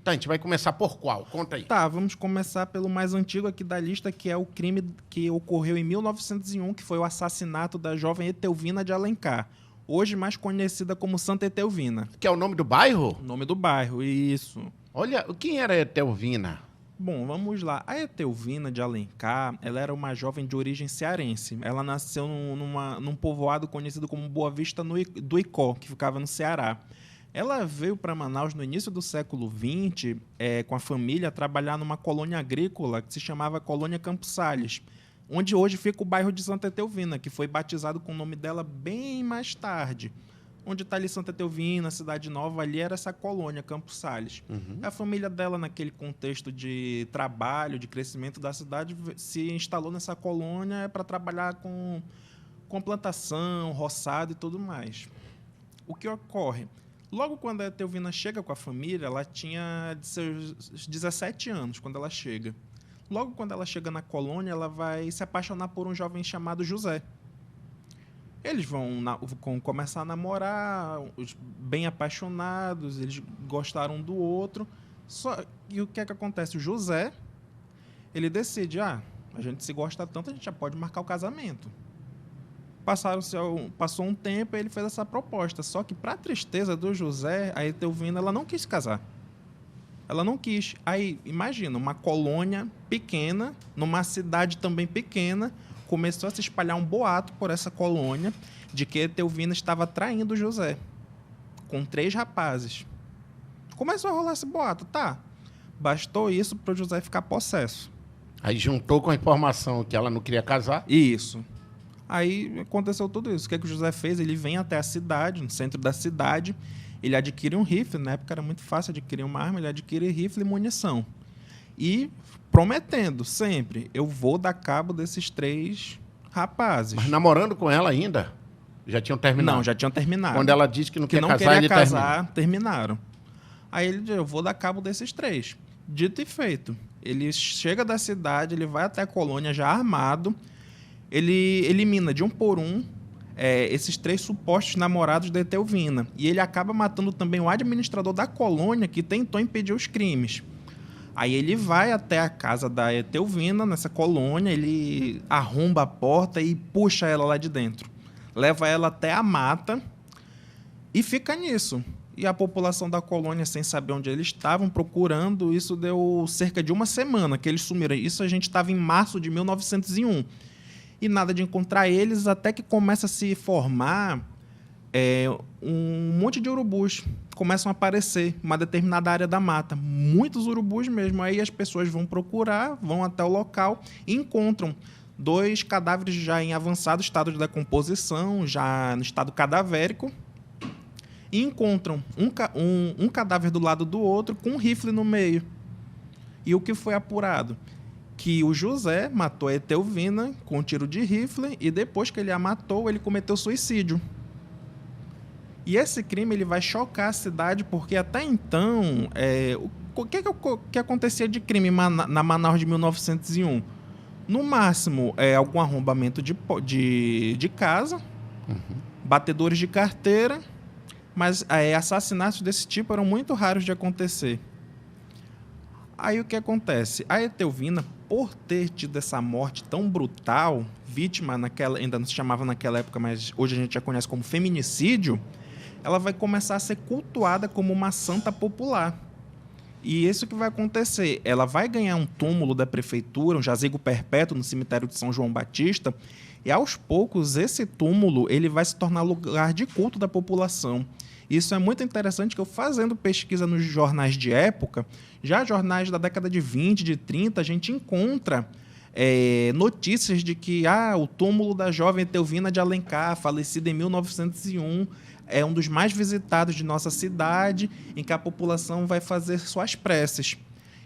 Tá, a gente vai começar por qual? Conta aí. Tá, vamos começar pelo mais antigo aqui da lista, que é o crime que ocorreu em 1901, que foi o assassinato da jovem Etelvina de Alencar, hoje mais conhecida como Santa Etelvina. Que é o nome do bairro? O nome do bairro, isso. Olha, quem era Etelvina? Bom, vamos lá. A Etelvina de Alencar, ela era uma jovem de origem cearense. Ela nasceu num povoado conhecido como Boa Vista do Icó, que ficava no Ceará. Ela veio para Manaus no início do século XX, com a família, trabalhar numa colônia agrícola que se chamava Colônia Campos Sales, onde hoje fica o bairro de Santa Etelvina, que foi batizado com o nome dela bem mais tarde. Onde está ali Santa Etelvina, Cidade Nova, ali era essa colônia, Campos Sales. Uhum. A família dela, naquele contexto de trabalho, de crescimento da cidade, se instalou nessa colônia para trabalhar com plantação, roçado e tudo mais. O que ocorre? Logo quando a Etelvina chega com a família, ela tinha seus 17 anos quando ela chega. Logo quando ela chega na colônia, ela vai se apaixonar por um jovem chamado José. Eles vão começar a namorar, bem apaixonados, eles gostaram um do outro. E o que é que acontece? O José, ele decide, a gente se gosta tanto, a gente já pode marcar o casamento. Passou um tempo e ele fez essa proposta. Só que, para a tristeza do José, a Etelvina, ela não quis casar. Ela não quis. Aí, imagina, uma colônia pequena, numa cidade também pequena, começou a se espalhar um boato por essa colônia de que Etelvina estava traindo o José com 3 rapazes. Começou a rolar esse boato, tá? Bastou isso para o José ficar possesso. Aí juntou com a informação que ela não queria casar. Isso. Aí aconteceu tudo isso. O que o José fez? Ele vem até a cidade, no centro da cidade, ele adquire um rifle, na época era muito fácil adquirir uma arma, ele adquire rifle e munição. E prometendo sempre, eu vou dar cabo desses 3 rapazes. Mas namorando com ela ainda? Já tinham terminado? Não, já tinham terminado. Quando ela disse que não queria casar, ele terminaram. Aí ele disse, eu vou dar cabo desses 3. Dito e feito. Ele chega da cidade, ele vai até a colônia já armado, ele elimina de um por um esses 3 supostos namorados da Etelvina. E ele acaba matando também o administrador da colônia que tentou impedir os crimes. Aí ele vai até a casa da Etelvina, nessa colônia, ele arromba a porta e puxa ela lá de dentro. Leva ela até a mata e fica nisso. E a população da colônia, sem saber onde eles estavam, procurando, isso deu cerca de uma semana que eles sumiram. Isso a gente estava em março de 1901. E nada de encontrar eles, até que começa a se formar um monte de urubus. Começam a aparecer em uma determinada área da mata. Muitos urubus mesmo. Aí as pessoas vão procurar, vão até o local e encontram 2 cadáveres já em avançado estado de decomposição, já no estado cadavérico. E encontram um cadáver do lado do outro com um rifle no meio. E o que foi apurado? Que o José matou a Etelvina com um tiro de rifle e depois que ele a matou, ele cometeu suicídio. E esse crime ele vai chocar a cidade porque até então, o que acontecia de crime na Manaus de 1901? No máximo, algum arrombamento de casa, batedores de carteira, mas assassinatos desse tipo eram muito raros de acontecer. Aí o que acontece? A Etelvina, por ter tido essa morte tão brutal, vítima ainda não se chamava naquela época, mas hoje a gente já conhece como feminicídio, ela vai começar a ser cultuada como uma santa popular. E isso que vai acontecer. Ela vai ganhar um túmulo da prefeitura, um jazigo perpétuo no cemitério de São João Batista, e aos poucos esse túmulo ele vai se tornar lugar de culto da população. Isso é muito interessante, que eu fazendo pesquisa nos jornais de época, já jornais da década de 20, de 30, a gente encontra notícias de que o túmulo da jovem Etelvina de Alencar, falecida em 1901, é um dos mais visitados de nossa cidade, em que a população vai fazer suas preces.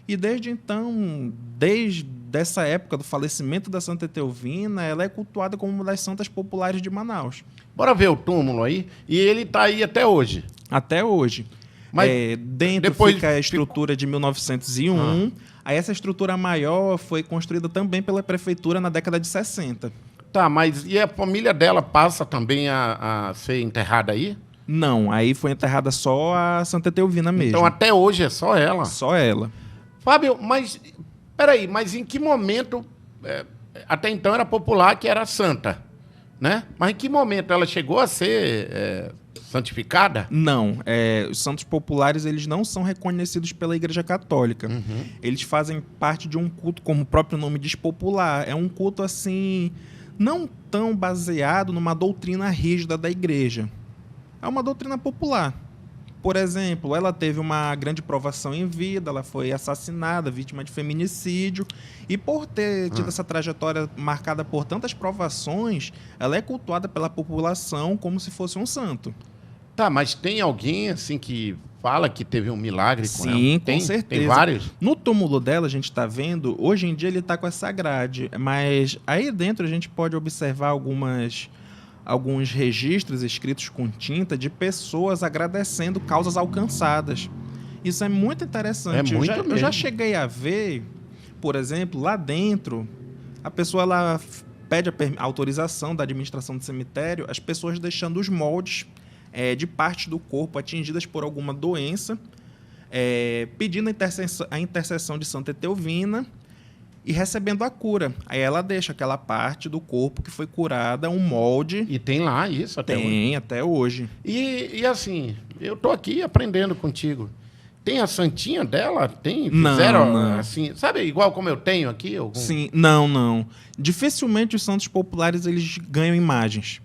E desde então, desde essa época do falecimento da Santa Etelvina, ela é cultuada como uma das santas populares de Manaus. Bora ver o túmulo aí. E ele está aí até hoje. Até hoje. Mas dentro fica a estrutura de 1901. Aí essa estrutura maior foi construída também pela prefeitura na década de 60. Tá, mas e a família dela passa também a ser enterrada aí? Não, aí foi enterrada só a Santa Etelvina mesmo. Então até hoje é só ela. Só ela. Fábio, mas peraí, mas em que momento, até então era popular que era santa, né? Mas em que momento ela chegou a ser santificada? Não, os santos populares eles não são reconhecidos pela Igreja Católica. Uhum. Eles fazem parte de um culto, como o próprio nome diz, popular. É um culto assim, não tão baseado numa doutrina rígida da Igreja. É uma doutrina popular. Por exemplo, ela teve uma grande provação em vida, ela foi assassinada, vítima de feminicídio, e por ter tido essa trajetória marcada por tantas provações, ela é cultuada pela população como se fosse um santo. Tá, mas tem alguém assim que fala que teve um milagre com ela? Sim, Tem? com certeza. Tem vários? No túmulo dela, a gente está vendo, hoje em dia ele está com essa grade, mas aí dentro a gente pode observar alguns registros escritos com tinta de pessoas agradecendo causas alcançadas. Isso é muito interessante. É muito eu já mesmo. cheguei a ver, por exemplo, lá dentro, a pessoa ela pede a autorização da administração do cemitério, as pessoas deixando os moldes de parte do corpo atingidas por alguma doença, pedindo a intercessão de Santa Etelvina e recebendo a cura. Aí ela deixa aquela parte do corpo que foi curada, um molde. E tem lá isso até hoje. Tem, até hoje. E assim, eu tô aqui aprendendo contigo. Tem a santinha dela? Tem? Não, Fizeram não. assim, sabe, igual como eu tenho aqui? Algum... Sim, não. Dificilmente os santos populares eles ganham imagens.